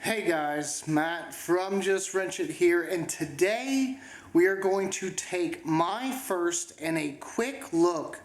Hey guys, Matt from Just Wrench It here, and today we are going to take my first and a quick look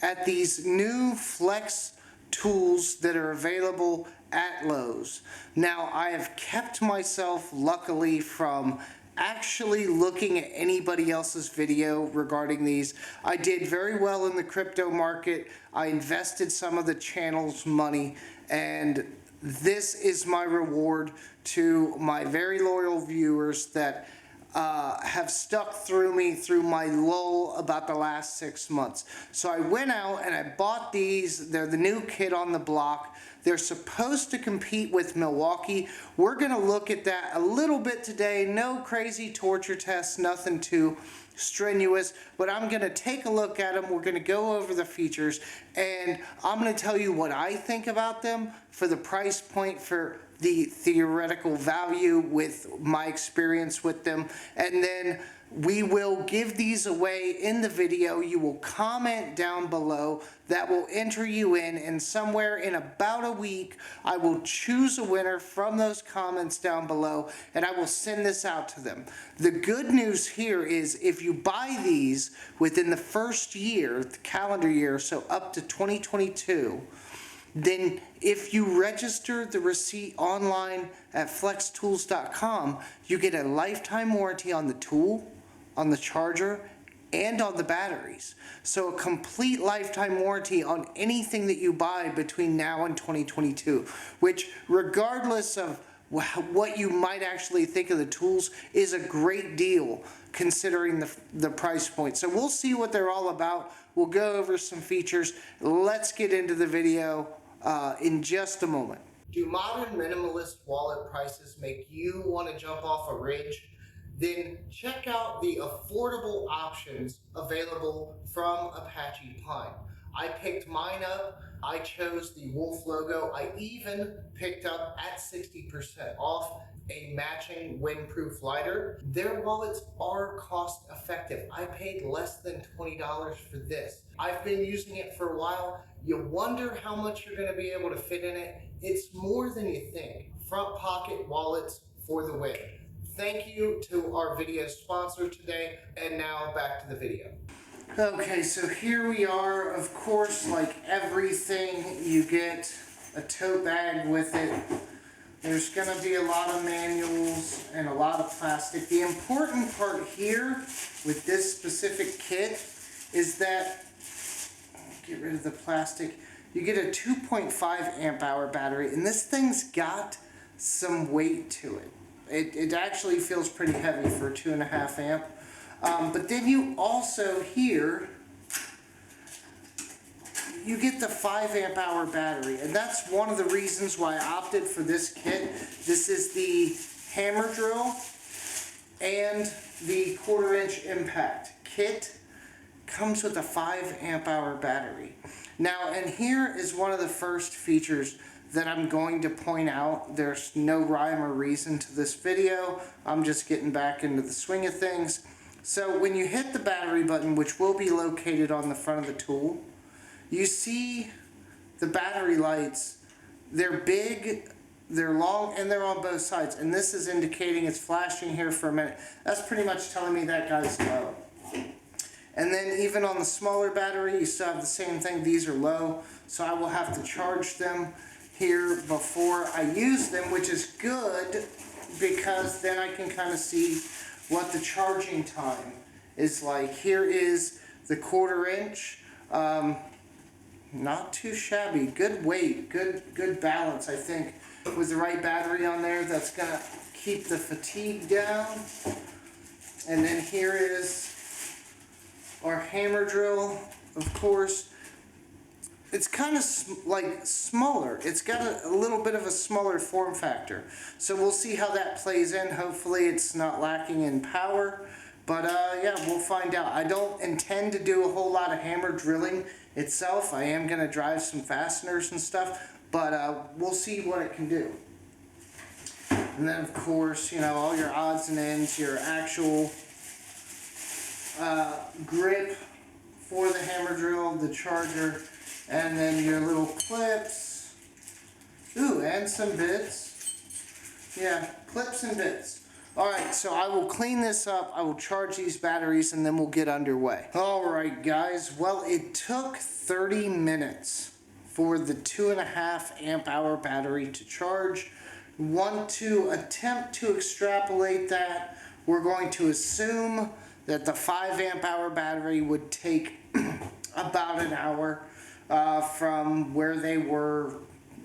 at these new flex tools that are available at Lowe's. Now, I have kept myself, luckily, from actually looking at anybody else's video regarding these. I did very well in the crypto market. I invested some of the channel's money, and this is my reward to my very loyal viewers that have stuck through me through my lull about the last 6 months. So I went out and I bought these. They're the new kid on the block. They're supposed to compete with Milwaukee. We're going to look at that a little bit today. No crazy torture tests, nothing too strenuous, but I'm going to take a look at them. We're going to go over the features, and I'm going to tell you what I think about them for the price point, for the theoretical value with my experience with them, and then we will give these away in the video. You will comment down below. That will enter you in, and somewhere in about a week I will choose a winner from those comments down below, and I will send this out to them. The good news here is if you buy these within the first year, the calendar year, so up to 2022, then if you register the receipt online at flextools.com, you get a lifetime warranty on the tool, on the charger, and on the batteries. So a complete lifetime warranty on anything that you buy between now and 2022, which, regardless of what you might actually think of the tools, is a great deal considering the price point. So we'll see what they're all about. We'll go over some features. Let's get into the video in just a moment. Do modern minimalist wallet prices make you want to jump off a ridge? Then check out the affordable options available from Apache Pine. I picked mine up. I chose the wolf logo. I even picked up at 60% off a matching windproof lighter. Their wallets are cost effective. I paid less than $20 for this. I've been using it for a while. You wonder how much you're going to be able to fit in it. It's more than you think. Front pocket wallets for the win. Thank you to our video sponsor today, and now back to the video. Okay, so here we are. Of course, like everything, you get a tote bag with it. There's going to be a lot of manuals and a lot of plastic. The important part here with this specific kit is that, get rid of the plastic, you get a 2.5 amp hour battery, and this thing's got some weight to it. It actually feels pretty heavy for a 2.5 amp. But then you also here, you get the 5 amp hour battery, and that's one of the reasons why I opted for this kit. This is the hammer drill and the 1/4 inch impact kit. Comes with a 5 amp hour battery. Now, and here is one of the first features that I'm going to point out. There's no rhyme or reason to this video. I'm just getting back into the swing of things. So when you hit the battery button, which will be located on the front of the tool, you see the battery lights. They're big, they're long, and they're on both sides. And this is indicating it's flashing here for a minute. That's pretty much telling me that guy's low. And then even on the smaller battery, you still have the same thing. These are low, so I will have to charge them here before I use them, which is good because then I can kind of see what the charging time is like. Here is the 1/4 inch. Not too shabby. Good weight, good balance, I think. With the right battery on there, that's gonna keep the fatigue down. And then here is our hammer drill, of course. It's kind of like smaller. It's got a little bit of a smaller form factor. So we'll see how that plays in. Hopefully it's not lacking in power. But yeah, we'll find out. I don't intend to do a whole lot of hammer drilling itself. I am going to drive some fasteners and stuff. But we'll see what it can do. And then, of course, you know, all your odds and ends, your actual grip for the hammer drill, the charger, and then your little clips. Ooh, and some bits. Yeah, clips and bits. Alright, so I will clean this up, I will charge these batteries, and then we'll get underway. Alright guys, well it took 30 minutes for the 2.5 amp hour battery to charge. Want to attempt to extrapolate that. We're going to assume that the 5 amp hour battery would take about an hour from where they were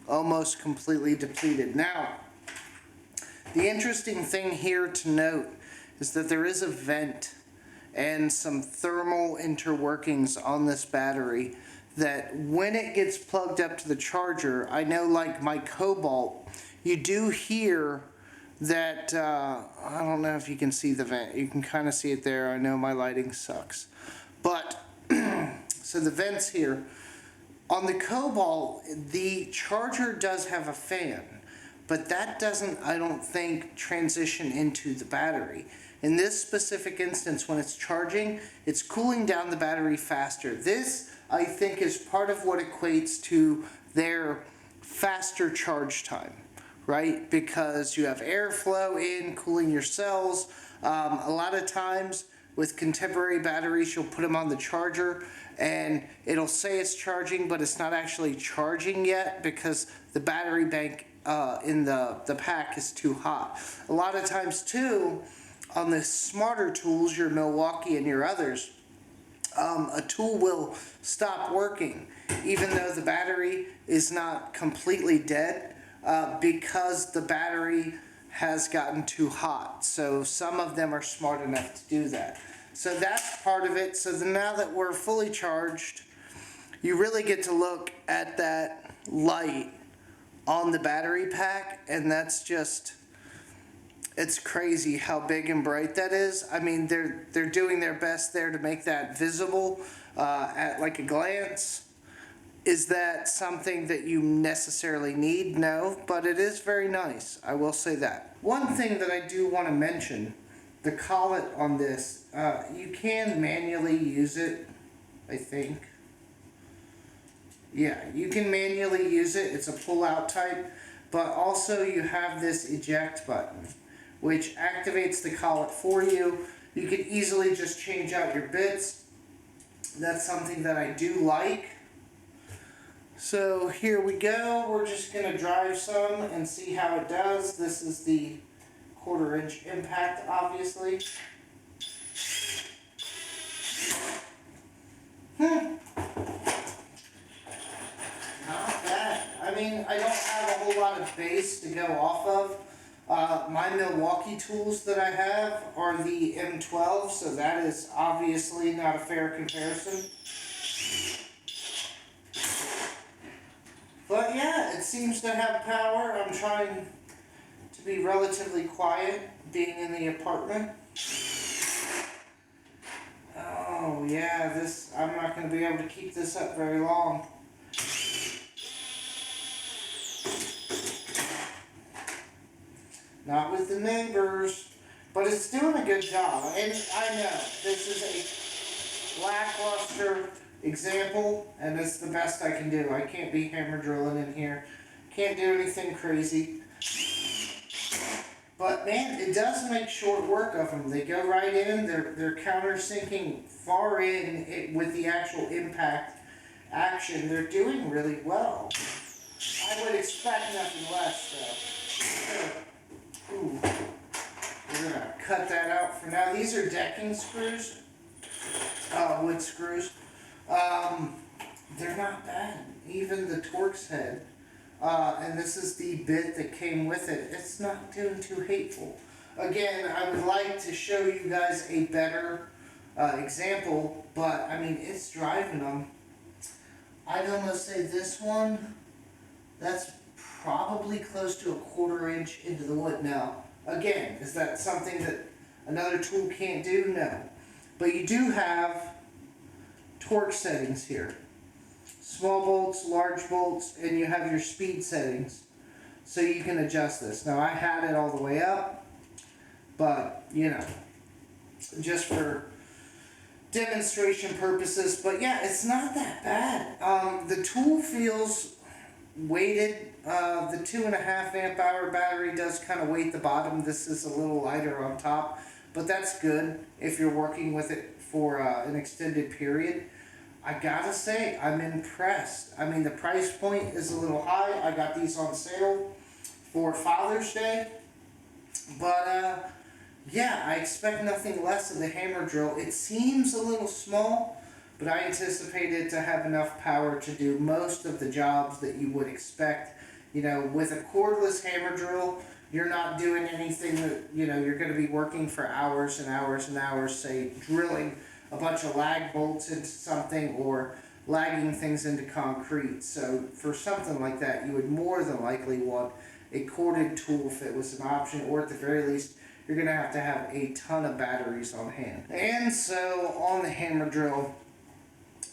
almost completely depleted. Now, the interesting thing here to note is that there is a vent and some thermal interworkings on this battery that when it gets plugged up to the charger, I know like my Cobalt, you do hear that, I don't know if you can see the vent, you can kind of see it there, I know my lighting sucks, but so the vent's here. On the Cobalt, the charger does have a fan, but that doesn't, I don't think, transition into the battery. In this specific instance, when it's charging, it's cooling down the battery faster. This, I think, is part of what equates to their faster charge time, right? Because you have airflow in, cooling your cells. A lot of times with contemporary batteries, you'll put them on the charger and it'll say it's charging, but it's not actually charging yet because the battery bank in the pack is too hot. A lot of times too, on the smarter tools, your Milwaukee and your others, a tool will stop working even though the battery is not completely dead because the battery has gotten too hot. So some of them are smart enough to do that. So that's part of it. So then now that we're fully charged, you really get to look at that light on the battery pack, and that's just, it's crazy how big and bright that is. I mean, they're doing their best there to make that visible at like a glance. Is that something that you necessarily need? No, but it is very nice. I will say that. One thing that I do want to mention, the collet on this, you can manually use it, I think. Yeah, you can manually use it. It's a pull-out type, but also you have this eject button, which activates the collet for you. You can easily just change out your bits. That's something that I do like. So here we go. We're just going to drive some and see how it does. This is the 1/4 inch impact, obviously. Not bad. I mean, I don't have a whole lot of base to go off of. My Milwaukee tools that I have are the M12, so that is obviously not a fair comparison. But yeah, it seems to have power. I'm trying to be relatively quiet, being in the apartment. Oh yeah, I'm not going to be able to keep this up very long. Not with the neighbors, but it's doing a good job. And I know, this is a lackluster example, and it's the best I can do. I can't be hammer drilling in here. Can't do anything crazy. But man, it does make short work of them. They go right in, they're countersinking far in with the actual impact action. They're doing really well. I would expect nothing less though. Ooh. We're gonna cut that out for now. These are decking screws, wood screws. They're not bad. Even the Torx head, and this is the bit that came with it. It's not doing too hateful. Again, I would like to show you guys a better example, but I mean, it's driving them. I'd almost say this one, that's probably close to a 1/4 inch into the wood. Now, again, is that something that another tool can't do? No. But you do have torque settings here. Small bolts, large bolts, and you have your speed settings. So you can adjust this. Now I had it all the way up, but you know, just for demonstration purposes. But yeah, it's not that bad. The tool feels weighted The 2.5 amp hour battery does kind of weight the bottom. This is a little lighter on top, but that's good if you're working with it for an extended period. I gotta say, I'm impressed. I mean, the price point is a little high. I got these on sale for Father's Day, but yeah, I expect nothing less of the hammer drill. It seems a little small, but I anticipate it to have enough power to do most of the jobs that you would expect. You know, with a cordless hammer drill, you're not doing anything that, you know, you're going to be working for hours and hours and hours, say, drilling a bunch of lag bolts into something or lagging things into concrete. So for something like that, you would more than likely want a corded tool if it was an option, or at the very least, you're going to have a ton of batteries on hand. And so on the hammer drill,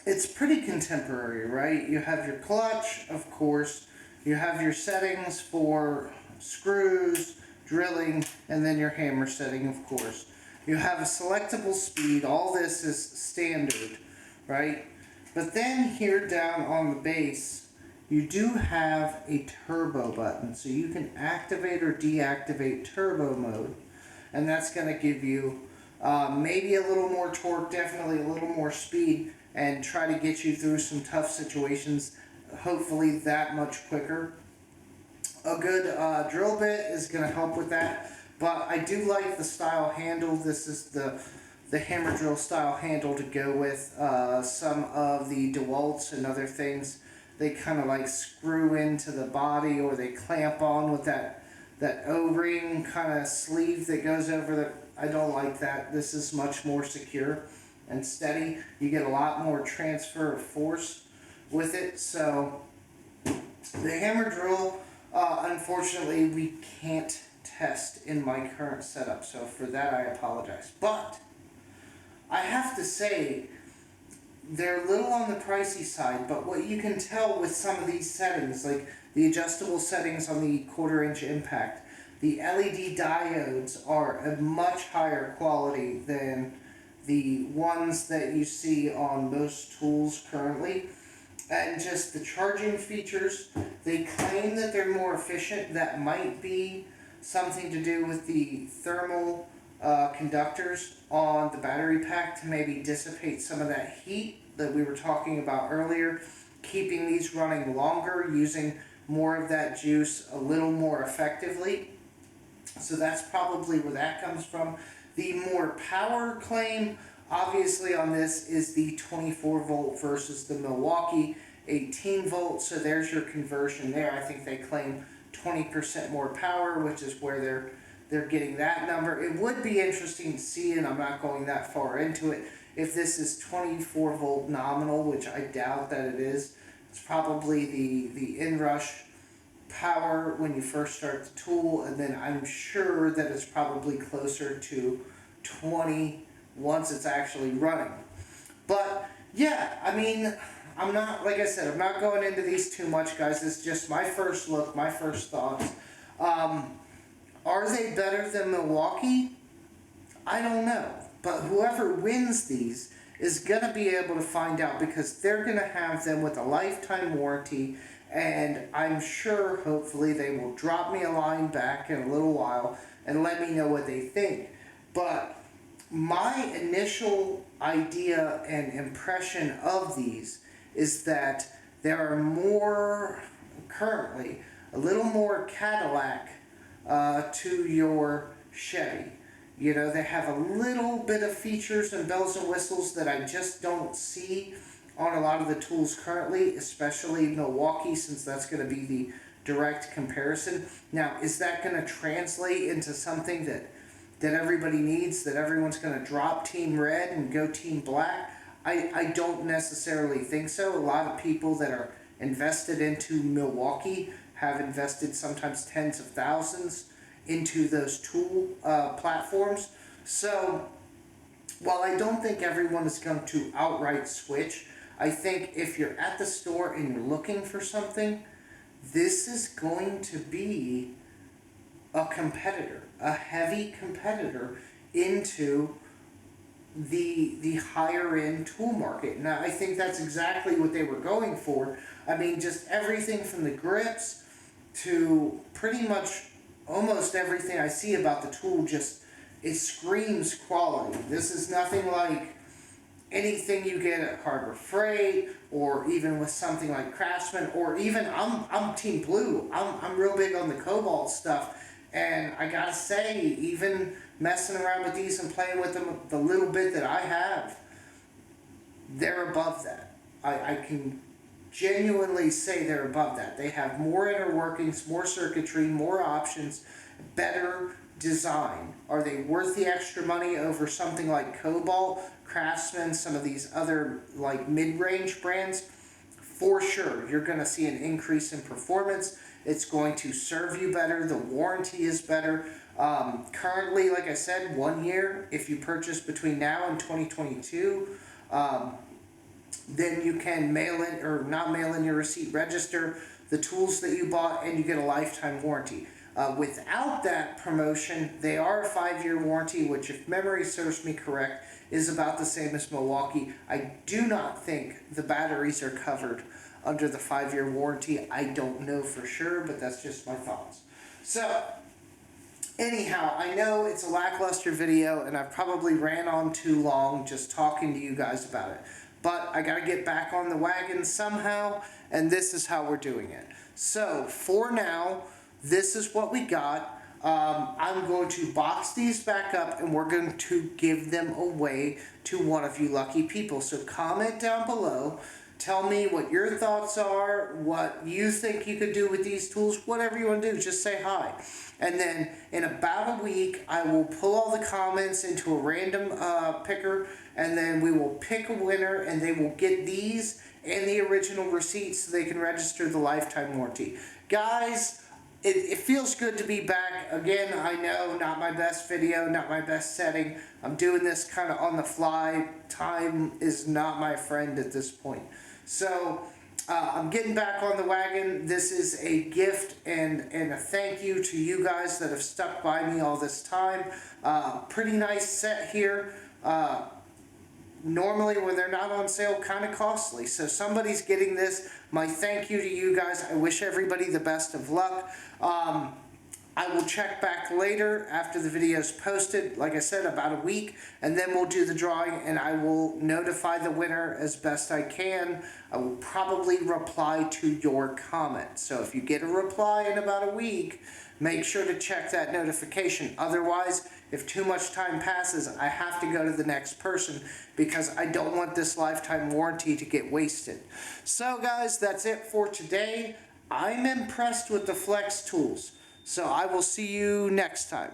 it's pretty contemporary, right? You have your clutch, of course, you have your settings for screws, drilling, and then your hammer setting, of course. You have a selectable speed. All this is standard, right? But then here down on the base, you do have a turbo button, so you can activate or deactivate turbo mode, and that's going to give you maybe a little more torque, definitely a little more speed, and try to get you through some tough situations, hopefully that much quicker. A good drill bit is going to help with that, but I do like the style handle. This is the hammer drill style handle to go with some of the DeWalt's and other things. They kind of like screw into the body, or they clamp on with that O-ring kind of sleeve that goes over the... I don't like that. This is much more secure and steady. You get a lot more transfer of force with it. So the hammer drill, unfortunately, we can't test in my current setup. So for that, I apologize. But I have to say, they're a little on the pricey side, but what you can tell with some of these settings, like the adjustable settings on the 1/4 inch impact, the LED diodes are a much higher quality than the ones that you see on most tools currently. And just the charging features, they claim that they're more efficient. That might be something to do with the thermal conductors on the battery pack to maybe dissipate some of that heat that we were talking about earlier, keeping these running longer, using more of that juice a little more effectively. So that's probably where that comes from. The more power claim, obviously, on this is the 24 volt versus the Milwaukee 18 volt. So there's your conversion there. I think they claim 20% more power, which is where they're getting that number. It would be interesting to see, and I'm not going that far into it, if this is 24 volt nominal, which I doubt that it is. It's probably the inrush power when you first start the tool, and then I'm sure that it's probably closer to 20 once it's actually running. But yeah, I mean, I'm not, like I said, I'm not going into these too much, guys. This is just my first look, my first thoughts. Are they better than Milwaukee? I don't know. But whoever wins these is going to be able to find out, because they're going to have them with a lifetime warranty. And I'm sure, hopefully, they will drop me a line back in a little while and let me know what they think. But my initial idea and impression of these is that there are more, currently, a little more Cadillac to your Chevy. You know, they have a little bit of features and bells and whistles that I just don't see on a lot of the tools currently, especially Milwaukee, since that's going to be the direct comparison. Now, is that going to translate into something that everybody needs, that everyone's going to drop Team Red and go Team Black? I don't necessarily think so. A lot of people that are invested into Milwaukee have invested sometimes tens of thousands into those tool platforms. So while I don't think everyone is going to outright switch, I think if you're at the store and you're looking for something, this is going to be a competitor, a heavy competitor into the higher end tool market. Now, I think that's exactly what they were going for. I mean, just everything from the grips to pretty much almost everything I see about the tool. Just, it screams quality. This is nothing like anything you get at Harbor Freight, or even with something like Craftsman, or even I'm Team Blue. I'm real big on the Cobalt stuff, and I gotta say, even messing around with these and playing with them the little bit that I have, they're above that. I can genuinely say they're above that. They have more inner workings, more circuitry, more options, better design. Are they worth the extra money over something like Cobalt, Craftsman, some of these other like mid-range brands? For sure, you're going to see an increase in performance. It's going to serve you better. The warranty is better. Currently, like I said, 1 year. If you purchase between now and 2022, then you can mail in, or not mail in your receipt, register the tools that you bought, and you get a lifetime warranty. Without that promotion, they are a 5-year warranty, which, if memory serves me correct, is about the same as Milwaukee. I do not think the batteries are covered under the 5-year warranty. I don't know for sure, but that's just my thoughts. So, anyhow, I know it's a lackluster video, and I've probably ran on too long just talking to you guys about it. But I gotta get back on the wagon somehow, and this is how we're doing it. So, for now, this is what we got. I'm going to box these back up, and we're going to give them away to one of you lucky people. So comment down below. Tell me what your thoughts are, what you think you could do with these tools, whatever you want to do, just say hi. And then in about a week, I will pull all the comments into a random picker, and then we will pick a winner, and they will get these and the original receipt so they can register the lifetime warranty. Guys, it feels good to be back. Again, I know, not my best video, not my best setting. I'm doing this kind of on the fly. Time is not my friend at this point. So, I'm getting back on the wagon. This is a gift and a thank you to you guys that have stuck by me all this time. Pretty nice set here. Normally, when they're not on sale, kind of costly. So somebody's getting this. My thank you to you guys. I wish everybody the best of luck. I will check back later after the video is posted, like I said, about a week, and then we'll do the drawing, and I will notify the winner as best I can. I will probably reply to your comment. So if you get a reply in about a week, make sure to check that notification. Otherwise, if too much time passes, I have to go to the next person because I don't want this lifetime warranty to get wasted. So guys, that's it for today. I'm impressed with the Flex tools. So I will see you next time.